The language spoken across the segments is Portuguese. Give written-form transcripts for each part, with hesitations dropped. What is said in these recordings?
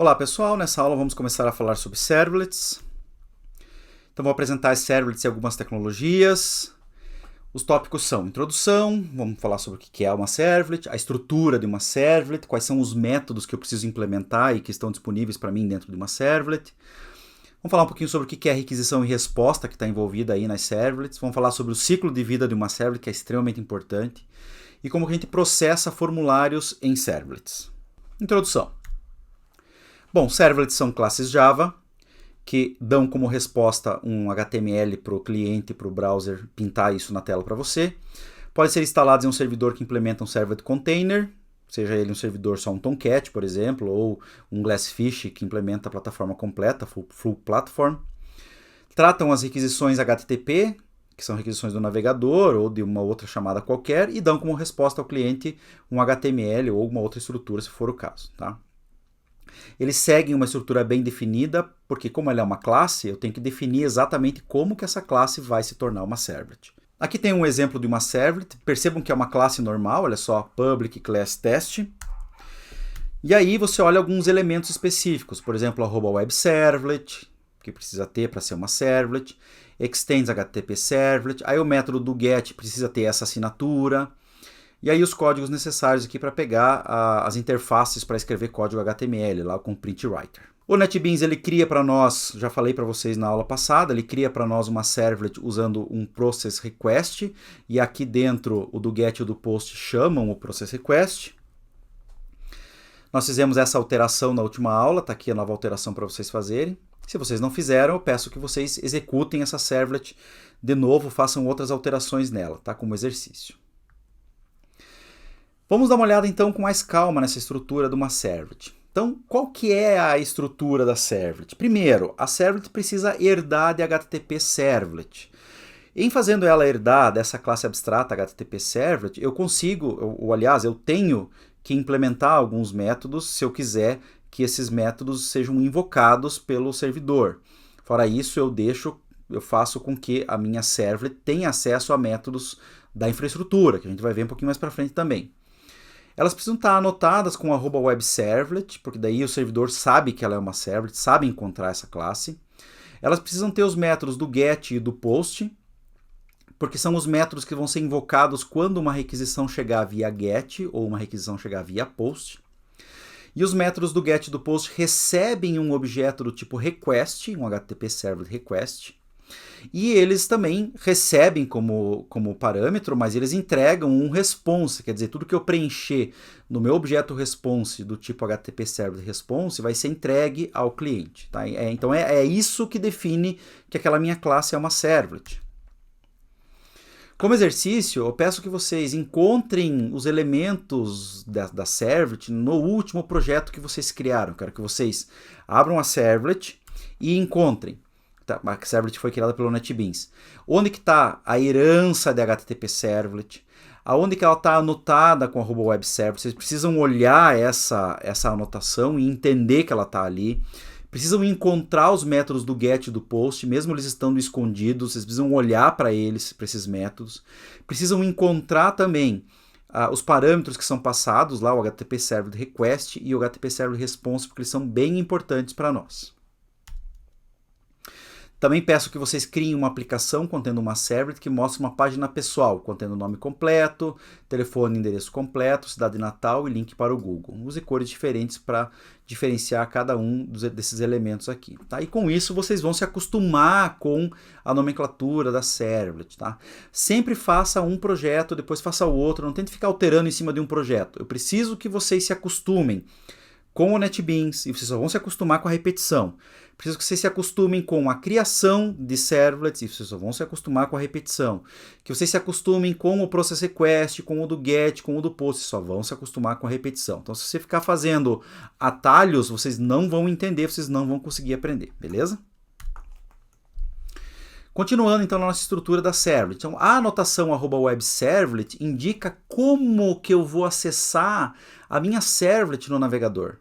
Olá pessoal, nessa aula vamos começar a falar sobre servlets. Então vou apresentar as servlets e algumas tecnologias. Os tópicos são introdução, vamos falar sobre o que é uma servlet, a estrutura de uma servlet, quais são os métodos que eu preciso implementar e que estão disponíveis para mim dentro de uma servlet. Vamos falar um pouquinho sobre o que é a requisição e resposta que está envolvida aí nas servlets. Vamos falar sobre o ciclo de vida de uma servlet, que é extremamente importante. E como que a gente processa formulários em servlets. Introdução. Bom, servlets são classes Java que dão como resposta um HTML para o cliente, para o browser pintar isso na tela para você. Pode ser instalados em um servidor que implementa um servlet container, seja ele um servidor só um Tomcat, por exemplo, ou um Glassfish que implementa a plataforma completa, full platform. Tratam as requisições HTTP, que são requisições do navegador ou de uma outra chamada qualquer, e dão como resposta ao cliente um HTML ou uma outra estrutura, se for o caso, tá? Eles seguem uma estrutura bem definida, porque como ela é uma classe, eu tenho que definir exatamente como que essa classe vai se tornar uma servlet. Aqui tem um exemplo de uma servlet, percebam que é uma classe normal, olha só, public class test. E aí você olha alguns elementos específicos, por exemplo, @webservlet, que precisa ter para ser uma servlet, extends HTTP servlet, aí o método do get precisa ter essa assinatura. E aí os códigos necessários aqui para pegar as interfaces para escrever código HTML, lá com PrintWriter. O NetBeans ele cria para nós, já falei para vocês na aula passada, ele cria para nós uma servlet usando um process request, e aqui dentro o do get e o do post chamam o process request. Nós fizemos essa alteração na última aula, está aqui a nova alteração para vocês fazerem. Se vocês não fizeram, eu peço que vocês executem essa servlet de novo, façam outras alterações nela, tá? Como exercício. Vamos dar uma olhada então com mais calma nessa estrutura de uma servlet. Então, qual que é a estrutura da servlet? Primeiro, a servlet precisa herdar de HTTP servlet. Em fazendo ela herdar dessa classe abstrata HTTP servlet, eu consigo, ou aliás, eu tenho que implementar alguns métodos se eu quiser que esses métodos sejam invocados pelo servidor. Fora isso, eu faço com que a minha servlet tenha acesso a métodos da infraestrutura, que a gente vai ver um pouquinho mais para frente também. Elas precisam estar anotadas com @webservlet, porque daí o servidor sabe que ela é uma servlet, sabe encontrar essa classe. Elas precisam ter os métodos do get e do post, porque são os métodos que vão ser invocados quando uma requisição chegar via get ou uma requisição chegar via post. E os métodos do get e do post recebem um objeto do tipo request, um HTTP servlet request. E eles também recebem como parâmetro, mas eles entregam um response, quer dizer, tudo que eu preencher no meu objeto response do tipo HTTP Servlet Response vai ser entregue ao cliente. Tá? Então é isso que define que aquela minha classe é uma servlet. Como exercício, eu peço que vocês encontrem os elementos da servlet no último projeto que vocês criaram. Quero que vocês abram a servlet e encontrem. A servlet foi criada pelo NetBeans. Onde que está a herança de HTTP Servlet? Aonde que ela está anotada com @webservlet? Vocês precisam olhar essa anotação e entender que ela está ali. Precisam encontrar os métodos do get e do post, mesmo eles estando escondidos. Vocês precisam olhar para eles, para esses métodos. Precisam encontrar também os parâmetros que são passados lá, o HTTP Servlet Request e o HTTP Servlet Response, porque eles são bem importantes para nós. Também peço que vocês criem uma aplicação contendo uma servlet que mostre uma página pessoal, contendo o nome completo, telefone e endereço completo, cidade natal e link para o Google. Use cores diferentes para diferenciar cada um desses elementos aqui. Tá? E com isso vocês vão se acostumar com a nomenclatura da servlet. Tá? Sempre faça um projeto, depois faça o outro, não tente ficar alterando em cima de um projeto. Eu preciso que vocês se acostumem com o NetBeans, e vocês só vão se acostumar com a repetição. Preciso que vocês se acostumem com a criação de servlets, e vocês só vão se acostumar com a repetição. Que vocês se acostumem com o process request, com o do get, com o do post, só vão se acostumar com a repetição. Então, se você ficar fazendo atalhos, vocês não vão entender, vocês não vão conseguir aprender, beleza? Continuando então na nossa estrutura da servlet. Então, a anotação @webservlet indica como que eu vou acessar a minha servlet no navegador.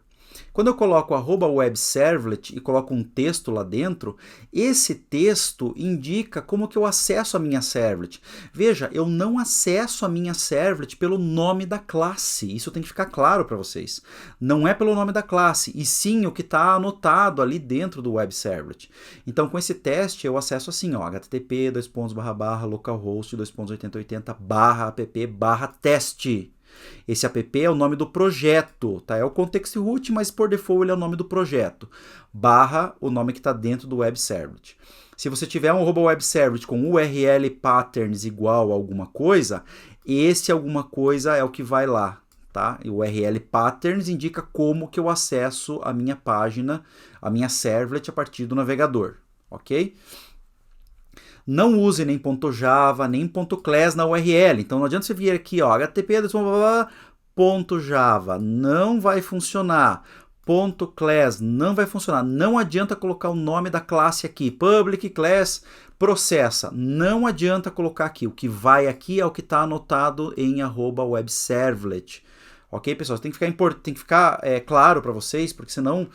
Quando eu coloco @webservlet e coloco um texto lá dentro, esse texto indica como que eu acesso a minha servlet. Veja, eu não acesso a minha servlet pelo nome da classe. Isso tem que ficar claro para vocês. Não é pelo nome da classe, e sim o que está anotado ali dentro do webservlet. Então, com esse teste, eu acesso assim, ó, http://localhost 2.8080/app/teste. Esse app é o nome do projeto, tá? É o context root, mas por default ele é o nome do projeto, barra o nome que está dentro do webservlet. Se você tiver um @webservlet com URL patterns igual a alguma coisa, esse alguma coisa é o que vai lá, tá? E o URL patterns indica como que eu acesso a minha página, a minha servlet a partir do navegador, ok? Não use nem .java, nem .class na URL. Então não adianta você vir aqui, ó, http://.java, não vai funcionar. .class, não vai funcionar. Não adianta colocar o nome da classe aqui. Public class processa. Não adianta colocar aqui. O que vai aqui é o que está anotado em @webservlet. Ok, pessoal? Tem que ficar claro para vocês, porque senão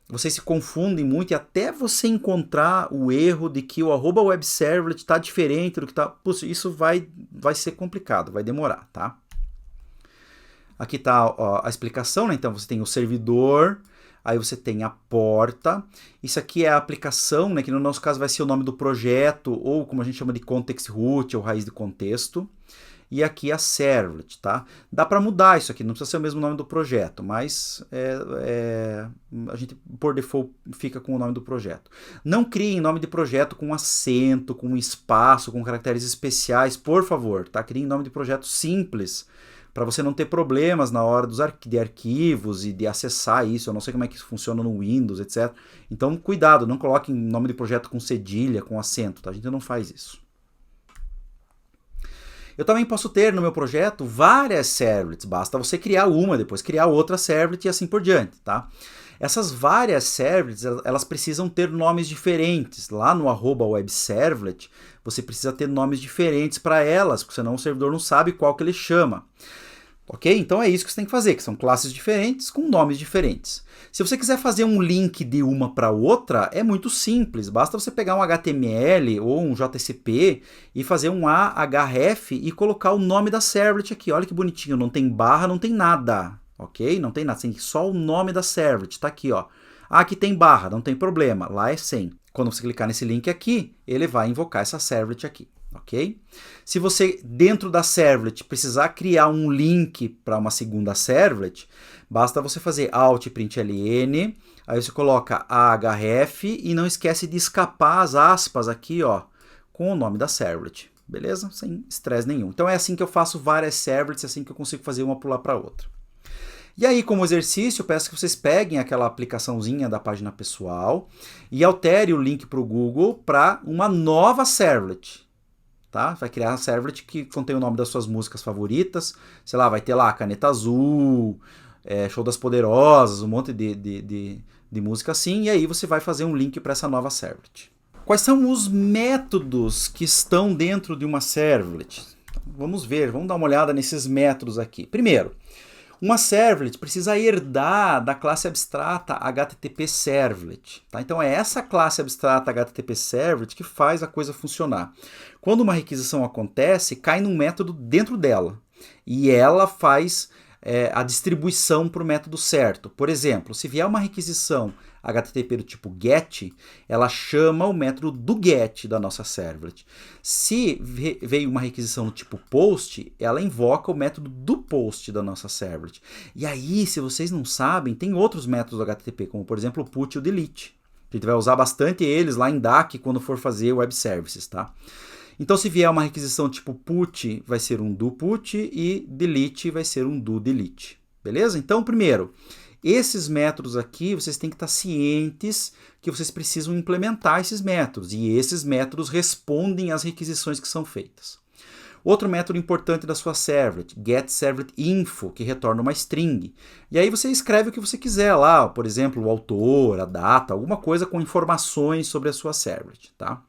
vocês se confundem muito e até você encontrar o erro de que o @webservlet está diferente do que está... Isso vai ser complicado, vai demorar, tá? Aqui está a explicação, né? Então você tem o servidor, aí você tem a porta. Isso aqui é a aplicação, né? Que no nosso caso vai ser o nome do projeto, ou como a gente chama de context root, ou raiz de contexto. E aqui a servlet, tá? Dá para mudar isso aqui, não precisa ser o mesmo nome do projeto, mas a gente, por default, fica com o nome do projeto. Não criem nome de projeto com acento, com espaço, com caracteres especiais, por favor, tá? Criem nome de projeto simples, para você não ter problemas na hora de arquivos e de acessar isso. Eu não sei como é que isso funciona no Windows, etc. Então, cuidado, não coloquem nome de projeto com cedilha, com acento, tá? A gente não faz isso. Eu também posso ter no meu projeto várias servlets, basta você criar uma, depois criar outra servlet e assim por diante, tá? Essas várias servlets, elas precisam ter nomes diferentes. Lá no @webservlet, você precisa ter nomes diferentes para elas, porque senão o servidor não sabe qual que ele chama. Ok? Então é isso que você tem que fazer, que são classes diferentes com nomes diferentes. Se você quiser fazer um link de uma para outra, é muito simples. Basta você pegar um HTML ou um JCP e fazer um ahref e colocar o nome da servlet aqui. Olha que bonitinho, não tem barra, não tem nada. Ok? Não tem nada, tem só o nome da servlet. Está aqui, ó. Ah, aqui tem barra, não tem problema. Lá é sem. Quando você clicar nesse link aqui, ele vai invocar essa servlet aqui. Ok? Se você, dentro da servlet, precisar criar um link para uma segunda servlet, basta você fazer alt println, aí você coloca ahref e não esquece de escapar as aspas aqui, ó, com o nome da servlet. Beleza? Sem estresse nenhum. Então é assim que eu faço várias servlets, é assim que eu consigo fazer uma pular para outra. E aí, como exercício, eu peço que vocês peguem aquela aplicaçãozinha da página pessoal e altere o link para o Google para uma nova servlet. Tá? Vai criar uma servlet que contém o nome das suas músicas favoritas. Sei lá, vai ter lá Caneta Azul, Show das Poderosas, um monte de música assim. E aí você vai fazer um link para essa nova servlet. Quais são os métodos que estão dentro de uma servlet? Vamos ver, vamos dar uma olhada nesses métodos aqui. Primeiro, uma servlet precisa herdar da classe abstrata HTTP Servlet. Tá? Então é essa classe abstrata HTTP Servlet que faz a coisa funcionar. Quando uma requisição acontece, cai num método dentro dela. E ela faz a distribuição para o método certo. Por exemplo, se vier uma requisição HTTP do tipo GET, ela chama o método do GET da nossa servlet. Se veio uma requisição do tipo POST, ela invoca o método do POST da nossa servlet. E aí, se vocês não sabem, tem outros métodos do HTTP, como por exemplo o PUT e o DELETE. A gente vai usar bastante eles lá em DAC quando for fazer web services, tá? Então, se vier uma requisição tipo put, vai ser um do put e delete vai ser um do delete. Beleza? Então, primeiro, esses métodos aqui, vocês têm que estar cientes que vocês precisam implementar esses métodos. E esses métodos respondem às requisições que são feitas. Outro método importante da sua servlet, getServletInfo, que retorna uma string. E aí você escreve o que você quiser lá, por exemplo, o autor, a data, alguma coisa com informações sobre a sua servlet, tá?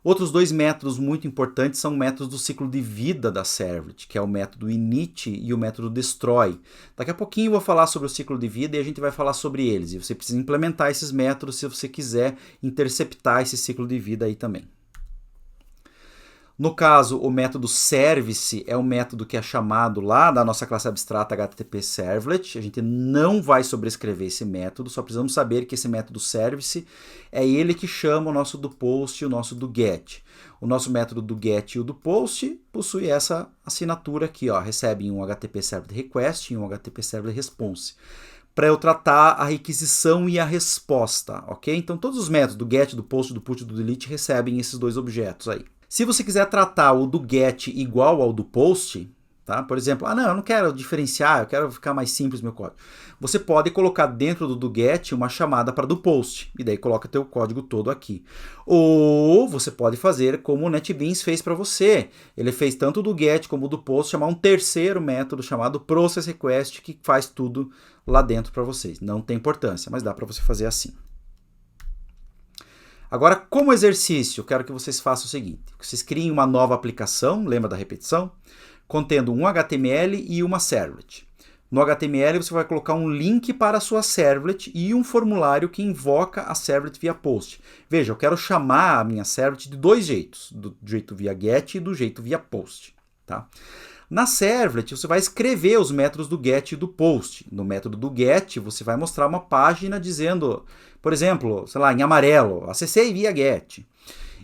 Outros dois métodos muito importantes são métodos do ciclo de vida da servlet, que é o método init e o método destroy. Daqui a pouquinho eu vou falar sobre o ciclo de vida e a gente vai falar sobre eles. E você precisa implementar esses métodos se você quiser interceptar esse ciclo de vida aí também. No caso, o método service é um método que é chamado lá da nossa classe abstrata HTTP Servlet. A gente não vai sobrescrever esse método, só precisamos saber que esse método service é ele que chama o nosso do post e o nosso do get. O nosso método do get e o do post possui essa assinatura aqui, ó, recebem um HTTP Servlet Request e um HTTP Servlet Response, para eu tratar a requisição e a resposta, ok? Então todos os métodos do get, do post, do put e do delete recebem esses dois objetos aí. Se você quiser tratar o do get igual ao do post, tá? Por exemplo, não, eu não quero diferenciar, eu quero ficar mais simples meu código. Você pode colocar dentro do get uma chamada para do post, e daí coloca teu código todo aqui. Ou você pode fazer como o NetBeans fez para você. Ele fez tanto do get como do post, chamar um terceiro método chamado processRequest, que faz tudo lá dentro para vocês. Não tem importância, mas dá para você fazer assim. Agora, como exercício, eu quero que vocês façam o seguinte. Vocês criem uma nova aplicação, lembra da repetição? Contendo um HTML e uma servlet. No HTML você vai colocar um link para a sua servlet e um formulário que invoca a servlet via post. Veja, eu quero chamar a minha servlet de dois jeitos. Do jeito via get e do jeito via post. Tá? Na servlet, você vai escrever os métodos do get e do post. No método do get, você vai mostrar uma página dizendo, por exemplo, sei lá, em amarelo, acessei via get.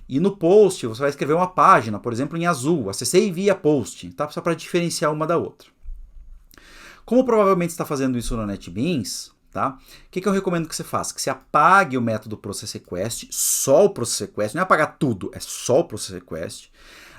E no post, você vai escrever uma página, por exemplo, em azul, acessei via post, tá? Só para diferenciar uma da outra. Como provavelmente está fazendo isso no NetBeans, tá? O que eu recomendo que você faça? Que você apague o método processRequest, só o processRequest, não é apagar tudo, é só o processRequest.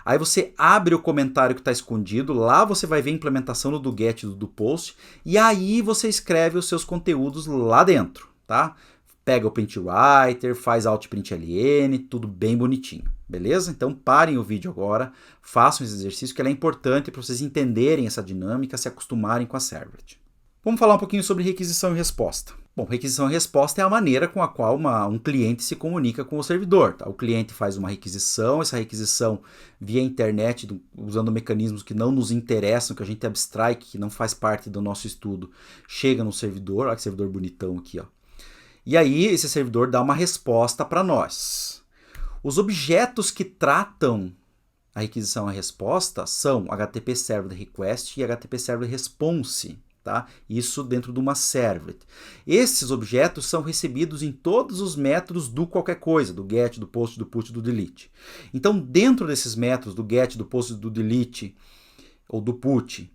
Aí você abre o comentário que está escondido, lá você vai ver a implementação do get e do post, e aí você escreve os seus conteúdos lá dentro, tá? Pega o printwriter, faz alt-println, tudo bem bonitinho, beleza? Então parem o vídeo agora, façam esse exercício que ele é importante para vocês entenderem essa dinâmica, se acostumarem com a servlet. Vamos falar um pouquinho sobre requisição e resposta. Bom, requisição e resposta é a maneira com a qual um cliente se comunica com o servidor. Tá? O cliente faz uma requisição, essa requisição via internet, usando mecanismos que não nos interessam, que a gente abstrai, que não faz parte do nosso estudo, chega no servidor, olha que servidor bonitão aqui, ó. E aí esse servidor dá uma resposta para nós. Os objetos que tratam a requisição e a resposta são HTTP Servlet Request e HTTP Servlet Response. Tá? Isso dentro de uma servlet. Esses objetos são recebidos em todos os métodos do qualquer coisa, do get, do post, do put, do delete. Então, dentro desses métodos, do get, do post, do delete, ou do put,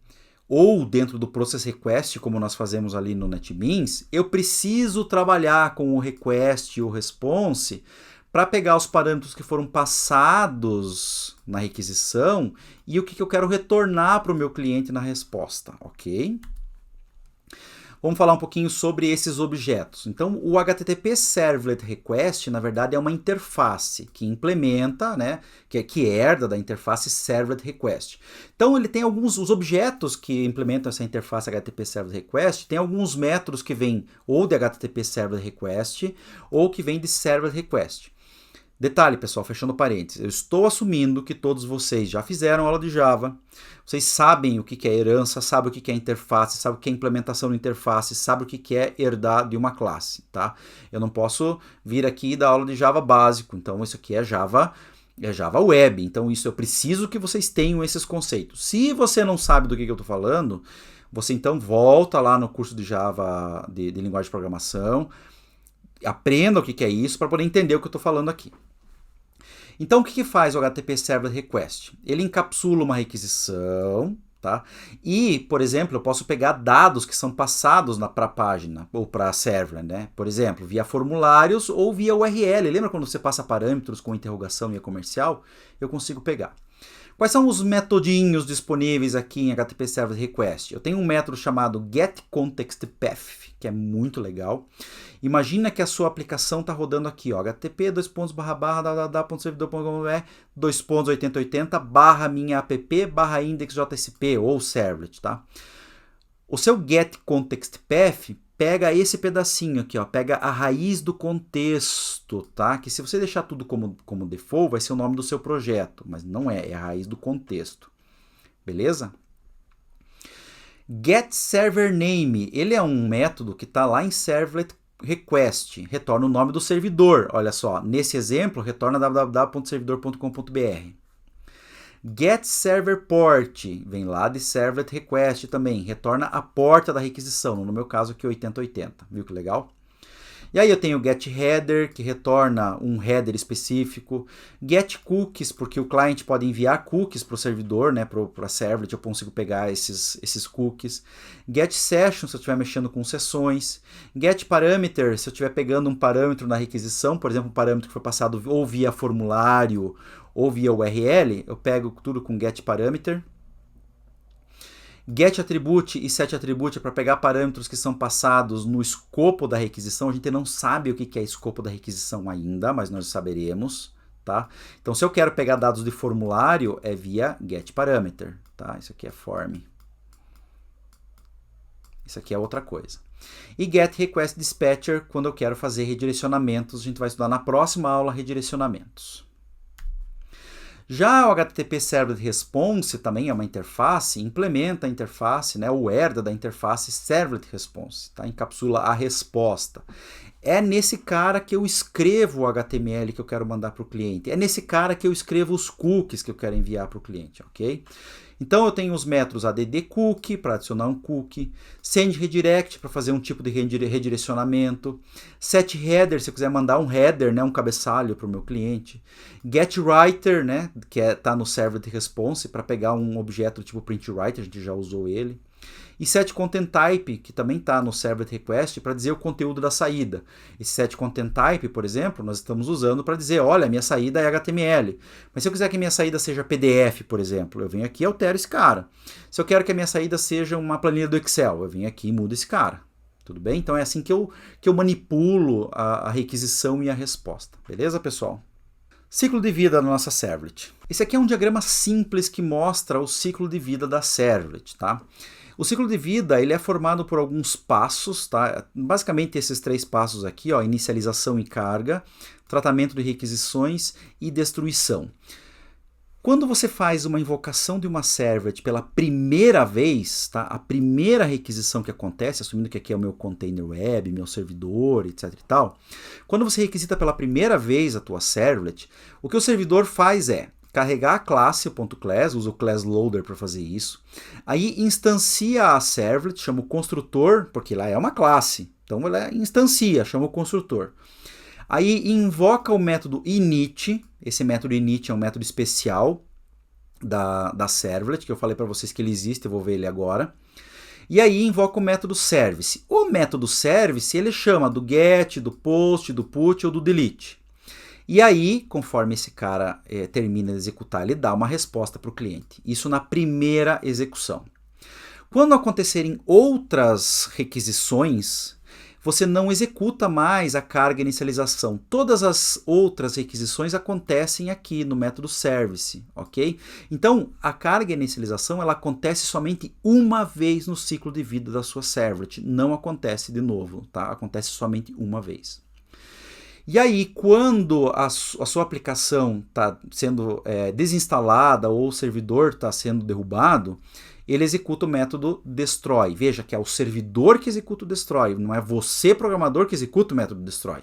ou dentro do processRequest, como nós fazemos ali no NetBeans, eu preciso trabalhar com o request e o response para pegar os parâmetros que foram passados na requisição e o que eu quero retornar para o meu cliente na resposta, ok? Vamos falar um pouquinho sobre esses objetos. Então, o HTTP Servlet Request, na verdade, é uma interface que implementa, né, que herda da interface Servlet Request. Então, ele tem os objetos que implementam essa interface HTTP Servlet Request, tem alguns métodos que vêm ou de HTTP Servlet Request ou que vêm de Servlet Request. Detalhe, pessoal, fechando parênteses, eu estou assumindo que todos vocês já fizeram aula de Java, vocês sabem o que é herança, sabem o que é interface, sabem o que é implementação de interface, sabem o que é herdar de uma classe, tá? Eu não posso vir aqui e dar aula de Java básico, então isso aqui é Java Web, então isso eu preciso que vocês tenham esses conceitos. Se você não sabe do que eu estou falando, você então volta lá no curso de Java de linguagem de programação, aprenda o que é isso para poder entender o que eu estou falando aqui. Então, o que faz o HTTP Servlet Request? Ele encapsula uma requisição, tá? E, por exemplo, eu posso pegar dados que são passados para a página ou para a servlet, né? Por exemplo, via formulários ou via URL. Lembra quando você passa parâmetros com interrogação e comercial? Eu consigo pegar. Quais são os metodinhos disponíveis aqui em HTTP Servlet Request? Eu tenho um método chamado getContextPath, que é muito legal. Imagina que a sua aplicação está rodando aqui, ó, http://www.servidor.com.br /8080 minha app /indexjsp ou servlet, tá? O seu getContextPath pega esse pedacinho aqui, ó, pega a raiz do contexto, tá? Que se você deixar tudo como default, vai ser o nome do seu projeto, mas não é, é a raiz do contexto, beleza? GetServerName, ele é um método que está lá em Servlet Request, retorna o nome do servidor, olha só, nesse exemplo, retorna www.servidor.com.br. GetServerPort, vem lá de Servlet Request também, retorna a porta da requisição, no meu caso aqui 8080, viu que legal? E aí eu tenho o GetHeader, que retorna um header específico, GetCookies, porque o cliente pode enviar cookies para o servidor, né, para a Servlet, eu consigo pegar esses cookies, GetSession, se eu estiver mexendo com sessões, GetParameter, se eu estiver pegando um parâmetro na requisição, por exemplo, um parâmetro que foi passado ou via formulário ou via URL, eu pego tudo com GetParameter. GetAttribute e SetAttribute é para pegar parâmetros que são passados no escopo da requisição. A gente não sabe o que é escopo da requisição ainda, mas nós saberemos, tá? Então, se eu quero pegar dados de formulário, é via GetParameter, tá? Isso aqui é form. Isso aqui é outra coisa. E GetRequestDispatcher, quando eu quero fazer redirecionamentos, a gente vai estudar na próxima aula redirecionamentos. Já o HTTP Servlet Response também é uma interface, implementa a interface, né, ou herda da interface Servlet Response, tá? Encapsula a resposta. É nesse cara que eu escrevo o HTML que eu quero mandar para o cliente. É nesse cara que eu escrevo os cookies que eu quero enviar para o cliente, ok? Então eu tenho os métodos addCookie para adicionar um cookie, sendRedirect para fazer um tipo de redirecionamento, setHeader se eu quiser mandar um header, né, um cabeçalho para o meu cliente, getWriter, né, que está no Servlet Response para pegar um objeto tipo printWriter, a gente já usou ele, e setContentType, que também está no Servlet Request, para dizer o conteúdo da saída. Esse setContentType, por exemplo, nós estamos usando para dizer, olha, minha saída é HTML. Mas se eu quiser que minha saída seja PDF, por exemplo, eu venho aqui e altero esse cara. Se eu quero que a minha saída seja uma planilha do Excel, eu venho aqui e mudo esse cara. Tudo bem? Então é assim que eu manipulo a requisição e a resposta. Beleza, pessoal? Ciclo de vida da nossa Servlet. Esse aqui é um diagrama simples que mostra o ciclo de vida da Servlet, tá? O ciclo de vida ele é formado por alguns passos, tá? Basicamente esses 3 passos aqui, ó, inicialização e carga, tratamento de requisições e destruição. Quando você faz uma invocação de uma servlet pela primeira vez, tá? A primeira requisição que acontece, assumindo que aqui é o meu container web, meu servidor, etc e tal, quando você requisita pela primeira vez a tua servlet, o que o servidor faz é carregar a classe, o .class, usa o class loader para fazer isso. Aí instancia a servlet, chama o construtor, porque lá é uma classe. Então ela instancia, chama o construtor. Aí invoca o método init, esse método init é um método especial da servlet, que eu falei para vocês que ele existe, eu vou ver ele agora. E aí invoca o método service. O método service ele chama do get, do post, do put ou do delete. E aí, conforme esse cara termina de executar, ele dá uma resposta para o cliente. Isso na primeira execução. Quando acontecerem outras requisições, você não executa mais a carga e inicialização. Todas as outras requisições acontecem aqui no método service, ok? Então, a carga e a inicialização ela acontece somente uma vez no ciclo de vida da sua servlet. Não acontece de novo, tá? Acontece somente uma vez. E aí, quando a sua aplicação está sendo desinstalada ou o servidor está sendo derrubado, ele executa o método destroy. Veja que é o servidor que executa o destroy, não é você, programador, que executa o método destroy.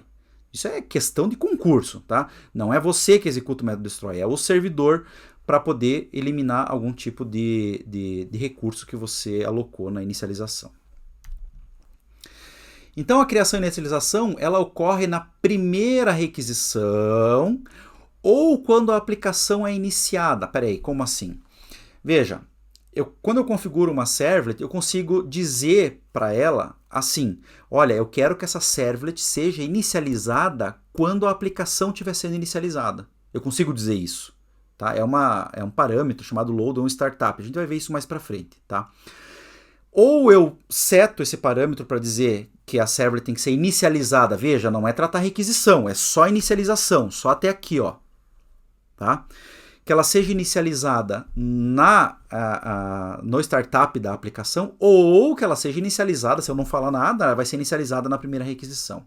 Isso é questão de concurso, tá? Não é você que executa o método destroy, é o servidor para poder eliminar algum tipo de recurso que você alocou na inicialização. Então a criação e inicialização ela ocorre na primeira requisição ou quando a aplicação é iniciada. Peraí, como assim? Veja, quando eu configuro uma servlet, eu consigo dizer para ela assim, olha, eu quero que essa servlet seja inicializada quando a aplicação estiver sendo inicializada. Eu consigo dizer isso. Tá? É um parâmetro chamado load on startup. A gente vai ver isso mais para frente. Tá? Ou eu seto esse parâmetro para dizer que a servlet tem que ser inicializada. Veja, não é tratar requisição, é só inicialização, só até aqui, ó. Tá? que ela seja inicializada no startup da aplicação, ou que ela seja inicializada, se eu não falar nada, ela vai ser inicializada na primeira requisição.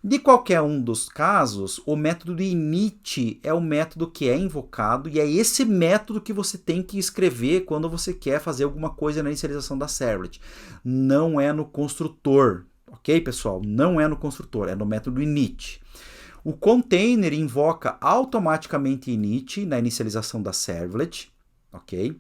De qualquer um dos casos, o método init é o método que é invocado e é esse método que você tem que escrever quando você quer fazer alguma coisa na inicialização da servlet. Não é no construtor, ok, pessoal? Não é no construtor, é no método init. O container invoca automaticamente init na inicialização da servlet, ok?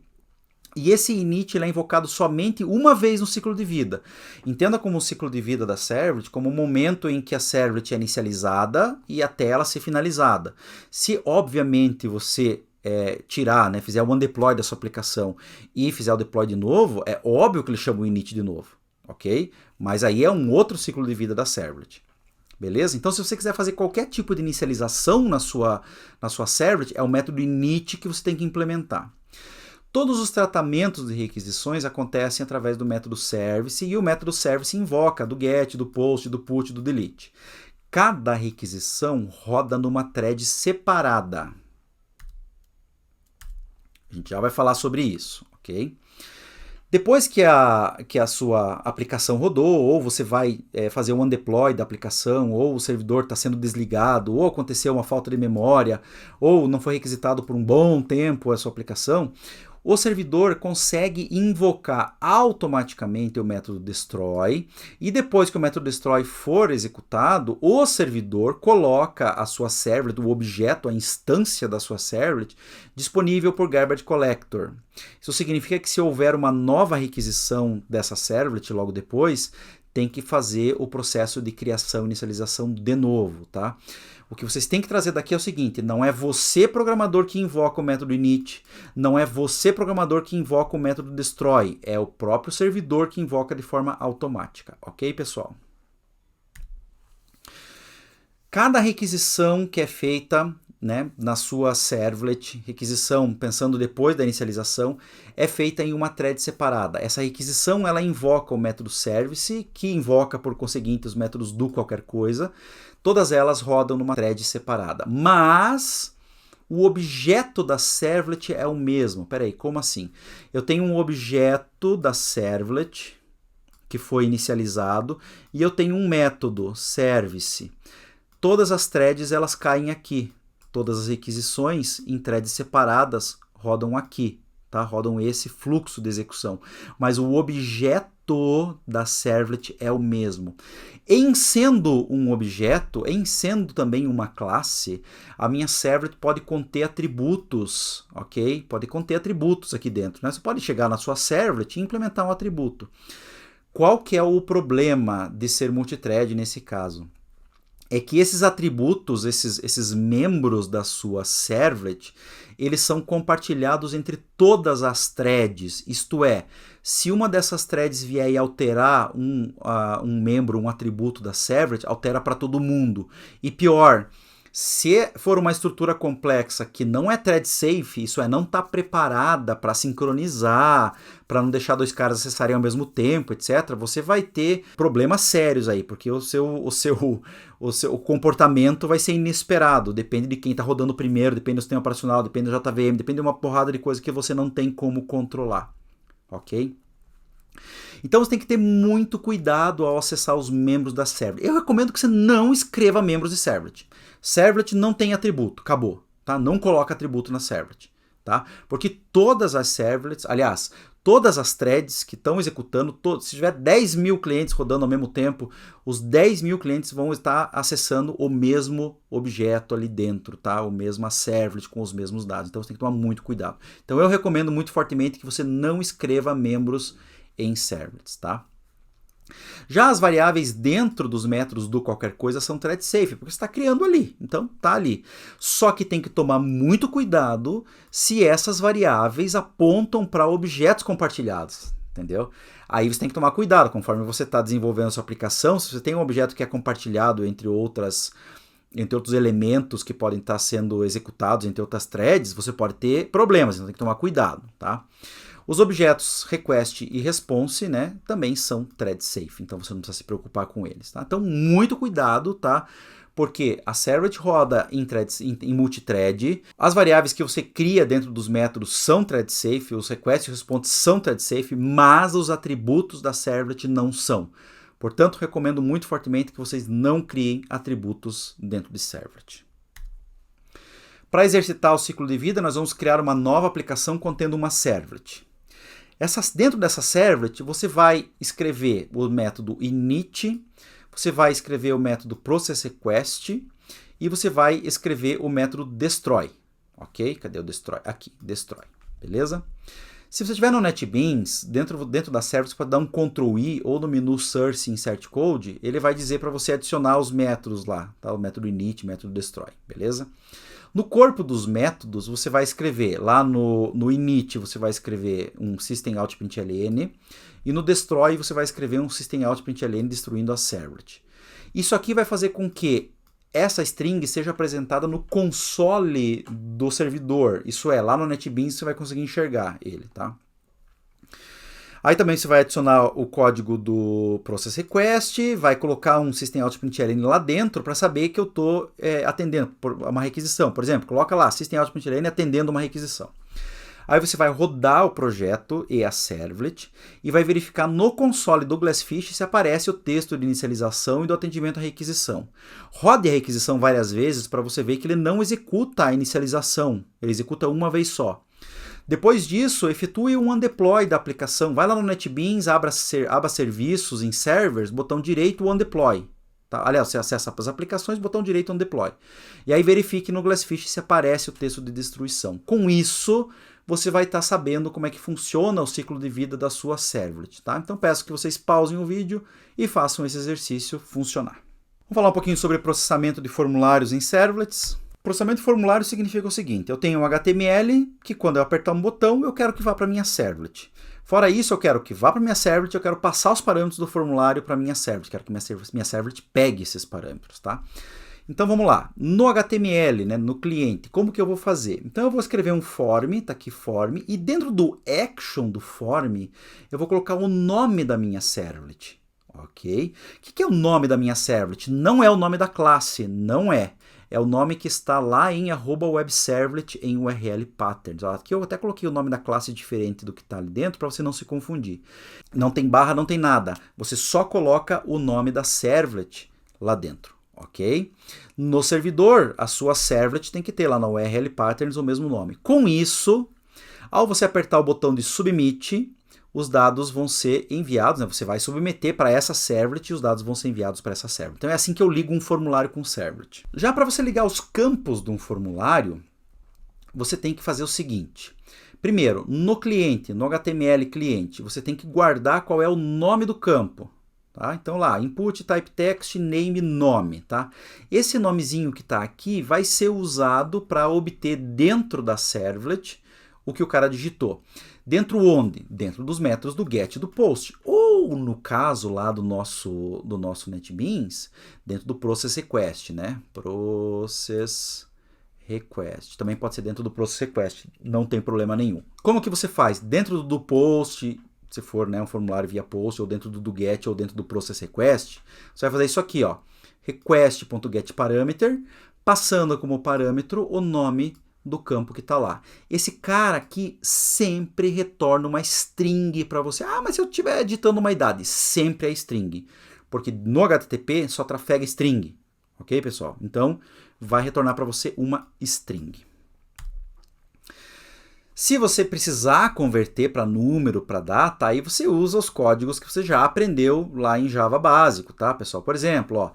E esse init é invocado somente uma vez no ciclo de vida. Entenda como o ciclo de vida da servlet como o momento em que a servlet é inicializada e até ela ser finalizada. Se, obviamente, você tirar, né, fizer o undeploy da sua aplicação e fizer o deploy de novo, é óbvio que ele chama o init de novo, ok? Mas aí é um outro ciclo de vida da servlet. Beleza? Então, se você quiser fazer qualquer tipo de inicialização na sua servlet, é o método init que você tem que implementar. Todos os tratamentos de requisições acontecem através do método service e o método service invoca do get, do post, do put, do delete. Cada requisição roda numa thread separada. A gente já vai falar sobre isso, ok? Depois que a sua aplicação rodou, ou você vai fazer um undeploy da aplicação, ou o servidor está sendo desligado, ou aconteceu uma falta de memória, ou não foi requisitado por um bom tempo a sua aplicação, o servidor consegue invocar automaticamente o método destroy e depois que o método destroy for executado, o servidor coloca a sua servlet, o objeto, a instância da sua servlet, disponível por garbage collector. Isso significa que se houver uma nova requisição dessa servlet logo depois, tem que fazer o processo de criação e inicialização de novo, tá? O que vocês têm que trazer daqui é o seguinte, não é você programador que invoca o método init, não é você programador que invoca o método destroy, é o próprio servidor que invoca de forma automática, ok, pessoal? Cada requisição que é feita, né, na sua servlet, requisição, pensando depois da inicialização, é feita em uma thread separada. Essa requisição, ela invoca o método service, que invoca, por conseguinte, os métodos do qualquer coisa. Todas elas rodam numa thread separada. Mas o objeto da servlet é o mesmo. Peraí, como assim? Eu tenho um objeto da servlet, que foi inicializado, e eu tenho um método, service. Todas as threads, elas caem aqui. Todas as requisições em threads separadas rodam aqui, tá? Rodam esse fluxo de execução. Mas o objeto da servlet é o mesmo. Em sendo um objeto, em sendo também uma classe, a minha servlet pode conter atributos, ok? Pode conter atributos aqui dentro, né? Você pode chegar na sua servlet e implementar um atributo. Qual que é o problema de ser multithread nesse caso? É que esses atributos, esses membros da sua servlet, eles são compartilhados entre todas as threads. Isto é, se uma dessas threads vier e alterar um membro, um atributo da servlet, altera para todo mundo. E pior, se for uma estrutura complexa que não é thread safe, isso é, não está preparada para sincronizar, para não deixar dois caras acessarem ao mesmo tempo, etc., você vai ter problemas sérios aí, porque o seu comportamento vai ser inesperado, depende de quem está rodando primeiro, depende do sistema operacional, depende do JVM, depende de uma porrada de coisa que você não tem como controlar, ok? Então você tem que ter muito cuidado ao acessar os membros da servlet. Eu recomendo que você não escreva membros de servlet. Servlet não tem atributo, acabou, tá? Não coloca atributo na servlet, tá? Porque todas as servlets, aliás, todas as threads que estão executando, se tiver 10 mil clientes rodando ao mesmo tempo, os 10 mil clientes vão estar acessando o mesmo objeto ali dentro, tá? O mesmo servlet com os mesmos dados. Então você tem que tomar muito cuidado. Então eu recomendo muito fortemente que você não escreva membros em servlets, tá? Já as variáveis dentro dos métodos do qualquer coisa são thread safe, porque você está criando ali, então tá ali. Só que tem que tomar muito cuidado se essas variáveis apontam para objetos compartilhados, entendeu? Aí você tem que tomar cuidado, conforme você está desenvolvendo a sua aplicação, se você tem um objeto que é compartilhado entre outros elementos que podem estar sendo executados entre outras threads, você pode ter problemas, então tem que tomar cuidado, tá? Os objetos request e response, né, também são thread safe, então você não precisa se preocupar com eles, tá? Então, muito cuidado, tá? Porque a servlet roda em multithread, as variáveis que você cria dentro dos métodos são thread safe, os requests e responses são thread safe, mas os atributos da servlet não são. Portanto, recomendo muito fortemente que vocês não criem atributos dentro de servlet. Para exercitar o ciclo de vida, nós vamos criar uma nova aplicação contendo uma servlet. Dentro dessa servlet, você vai escrever o método init, você vai escrever o método processRequest e você vai escrever o método destroy. Ok? Cadê o destroy? Aqui, destroy. Beleza? Se você estiver no NetBeans, dentro da servlet, você pode dar um Ctrl+I ou no menu Source Insert Code, ele vai dizer para você adicionar os métodos lá, tá? O método init, método destroy, beleza? No corpo dos métodos, você vai escrever, lá no init, você vai escrever um systemout.println e no destroy você vai escrever um systemout.println destruindo a servlet. Isso aqui vai fazer com que essa string seja apresentada no console do servidor. Isso é, lá no NetBeans você vai conseguir enxergar ele, tá? Aí também você vai adicionar o código do processRequest, vai colocar um systemout.println lá dentro para saber que eu estou atendendo uma requisição. Por exemplo, coloca lá systemout.println atendendo uma requisição. Aí você vai rodar o projeto e a servlet e vai verificar no console do Glassfish se aparece o texto de inicialização e do atendimento à requisição. Rode a requisição várias vezes para você ver que ele não executa a inicialização, ele executa uma vez só. Depois disso, efetue um undeploy da aplicação. Vai lá no NetBeans, abra serviços em servers, botão direito undeploy. Tá? Aliás, você acessa as aplicações, botão direito undeploy. E aí verifique no Glassfish se aparece o texto de destruição. Com isso, você vai estar sabendo como é que funciona o ciclo de vida da sua servlet. Tá? Então peço que vocês pausem o vídeo e façam esse exercício funcionar. Vamos falar um pouquinho sobre processamento de formulários em servlets. Processamento de formulário significa o seguinte: eu tenho um HTML que quando eu apertar um botão eu quero que vá para a minha servlet. Fora isso, eu quero que vá para a minha servlet, eu quero passar os parâmetros do formulário para a minha servlet, quero que minha servlet pegue esses parâmetros, tá? Então vamos lá, no HTML, né, no cliente, como que eu vou fazer? Então eu vou escrever um form, tá aqui form, e dentro do action do form, eu vou colocar o nome da minha servlet, ok? O que é o nome da minha servlet? Não é o nome da classe, não é. É o nome que está lá em @webservlet em URL patterns. Aqui eu até coloquei o nome da classe diferente do que está ali dentro para você não se confundir. Não tem barra, não tem nada. Você só coloca o nome da servlet lá dentro, ok? No servidor, a sua servlet tem que ter lá na URL patterns o mesmo nome. Com isso, ao você apertar o botão de submit, os dados vão ser enviados, né? Você vai submeter para essa servlet e os dados vão ser enviados para essa servlet. Então é assim que eu ligo um formulário com servlet. Já para você ligar os campos de um formulário, você tem que fazer o seguinte. Primeiro, no cliente, no HTML cliente, você tem que guardar qual é o nome do campo. Tá? Então lá, input, type text, name, nome. Tá? Esse nomezinho que está aqui vai ser usado para obter dentro da servlet o que o cara digitou. Dentro onde? Dentro dos métodos do get e do post. Ou, no caso lá do nosso NetBeans, dentro do processRequest, né? processRequest. Também pode ser dentro do processRequest, não tem problema nenhum. Como que você faz? Dentro do post, se for, né, um formulário via post, ou dentro do get, ou dentro do processRequest, você vai fazer isso aqui, ó. request.getParameter, passando como parâmetro o nome do campo que está lá. Esse cara aqui sempre retorna uma string para você. Ah, mas se eu estiver editando uma idade, sempre é string. Porque no HTTP só trafega string. Ok, pessoal? Então, vai retornar para você uma string. Se você precisar converter para número, para data, aí você usa os códigos que você já aprendeu lá em Java básico, tá, pessoal? Por exemplo, ó,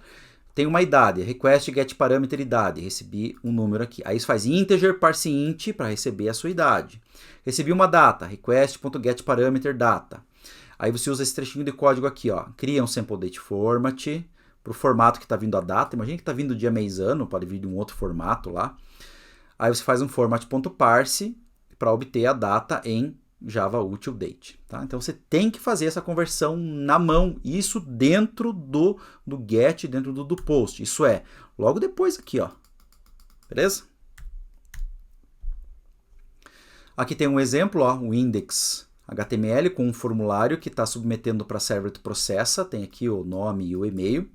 tem uma idade, request get parameter idade, recebi um número aqui. Aí você faz integer parse int para receber a sua idade. Recebi uma data, request.get parameter data. Aí você usa esse trechinho de código aqui, ó. Cria um sample date format para o formato que está vindo a data. Imagina que está vindo dia, mês, ano, pode vir de um outro formato lá. Aí você faz um format.parse para obter a data em Java util date. Tá? Então você tem que fazer essa conversão na mão, isso dentro do get, dentro do post. Isso é, logo depois aqui, ó. Beleza? Aqui tem um exemplo, ó, o index HTML com um formulário que está submetendo para servlet processa, tem aqui o nome e o e-mail.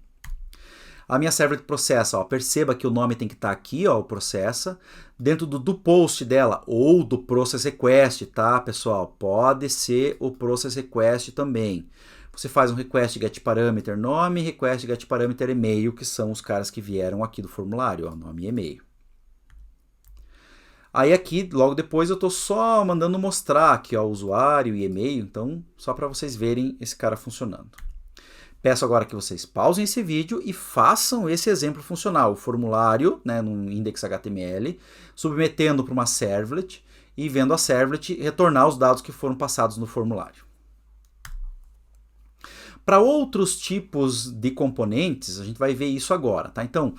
A minha servlet processa, ó, perceba que o nome tem que estar aqui, ó, o processa, dentro do post dela, ou do process request, tá, pessoal? Pode ser o process request também. Você faz um request getParameter nome, request getParameter e-mail, que são os caras que vieram aqui do formulário, ó, nome e e-mail. Aí aqui, logo depois, eu estou só mandando mostrar aqui ó, o usuário e e-mail, então só para vocês verem esse cara funcionando. Peço agora que vocês pausem esse vídeo e façam esse exemplo funcional, o formulário, né, no index.html, submetendo para uma servlet e vendo a servlet retornar os dados que foram passados no formulário. Para outros tipos de componentes, a gente vai ver isso agora, tá? Então,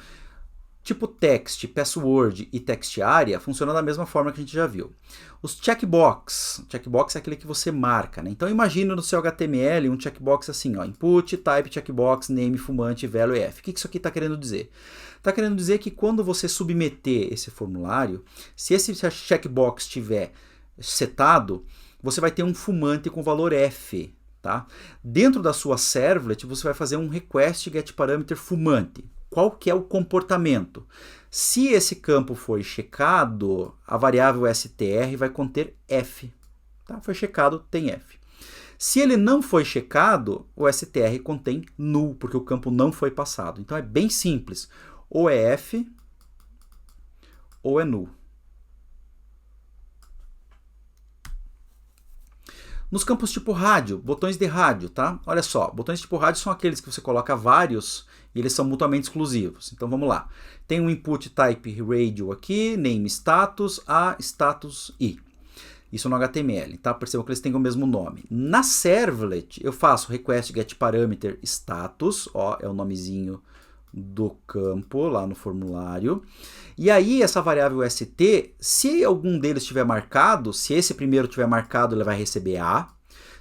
tipo text, password e text area funcionam da mesma forma que a gente já viu. Os checkbox é aquele que você marca, né? Então imagine no seu HTML um checkbox assim, ó, input, type, checkbox, name, fumante, value f. O que isso aqui está querendo dizer? Está querendo dizer que quando você submeter esse formulário, se esse checkbox estiver setado, você vai ter um fumante com valor f. Tá? Dentro da sua servlet, você vai fazer um request getParameter fumante. Qual que é o comportamento? Se esse campo foi checado, a variável str vai conter f. Tá? Foi checado, tem f. Se ele não foi checado, o str contém null, porque o campo não foi passado. Então é bem simples. Ou é f, ou é null. Nos campos tipo rádio, botões de rádio, tá? Olha só, botões tipo rádio são aqueles que você coloca vários e eles são mutuamente exclusivos. Então vamos lá. Tem um input type radio aqui, name status, a status i. Isso no HTML, tá? Percebam que eles têm o mesmo nome. Na servlet, eu faço request getParameter status, ó, é o nomezinho do campo lá no formulário. E aí essa variável st, se algum deles estiver marcado, se esse primeiro tiver marcado, ele vai receber a.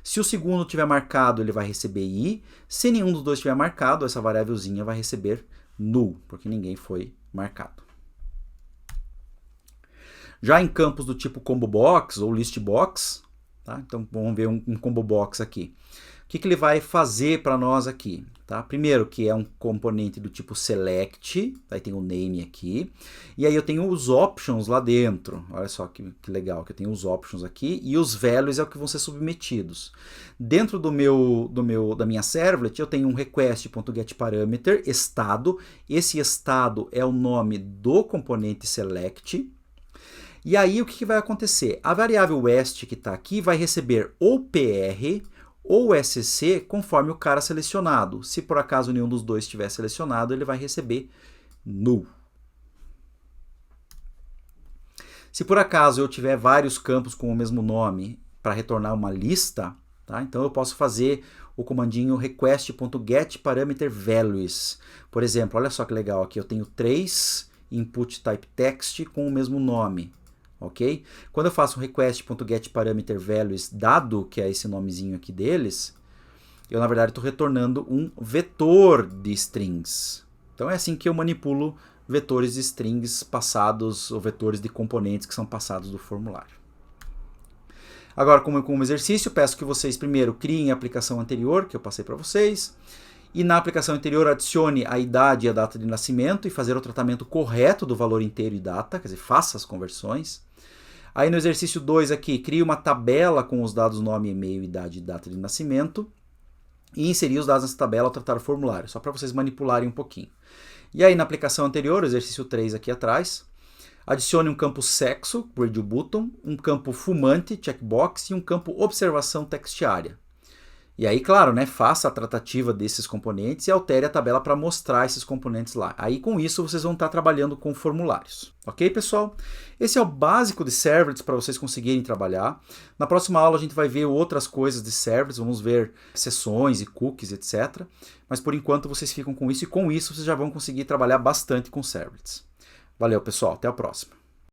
Se o segundo tiver marcado, ele vai receber i. Se nenhum dos dois tiver marcado, essa variávelzinha vai receber null, porque ninguém foi marcado. Já em campos do tipo combo box ou list box, tá? Então vamos ver um combo box aqui. O que ele vai fazer para nós aqui? Tá? Primeiro que é um componente do tipo select, aí tem o name aqui, e aí eu tenho os options lá dentro. Olha só que legal, que eu tenho os options aqui, e os values é o que vão ser submetidos. Dentro da minha servlet, eu tenho um request.getParameter, estado, esse estado é o nome do componente select. E aí o que vai acontecer? A variável west que está aqui vai receber ou PR ou SC conforme o cara selecionado. Se por acaso nenhum dos dois estiver selecionado, ele vai receber null. Se por acaso eu tiver vários campos com o mesmo nome para retornar uma lista, tá? Então eu posso fazer o comandinho request.getParameterValues. Por exemplo, olha só que legal aqui, eu tenho 3 input type text com o mesmo nome. Ok? Quando eu faço um request.getParameterValues dado, que é esse nomezinho aqui deles, eu na verdade estou retornando um vetor de strings. Então é assim que eu manipulo vetores de strings passados, ou vetores de componentes que são passados do formulário. Agora, como exercício, peço que vocês primeiro criem a aplicação anterior, que eu passei para vocês, e na aplicação anterior adicione a idade e a data de nascimento e fazer o tratamento correto do valor inteiro e data, quer dizer, faça as conversões. Aí no exercício 2 aqui, crie uma tabela com os dados nome, e-mail, idade e data de nascimento e inserir os dados nessa tabela ao tratar o formulário, só para vocês manipularem um pouquinho. E aí na aplicação anterior, exercício 3 aqui atrás, adicione um campo sexo, radio button, um campo fumante, checkbox e um campo observação text area. E aí, claro, né, faça a tratativa desses componentes e altere a tabela para mostrar esses componentes lá. Aí, com isso, vocês vão estar trabalhando com formulários. Ok, pessoal? Esse é o básico de servlets para vocês conseguirem trabalhar. Na próxima aula, a gente vai ver outras coisas de servlets, vamos ver sessões e cookies, etc. Mas, por enquanto, vocês ficam com isso e com isso vocês já vão conseguir trabalhar bastante com servlets. Valeu, pessoal. Até a próxima.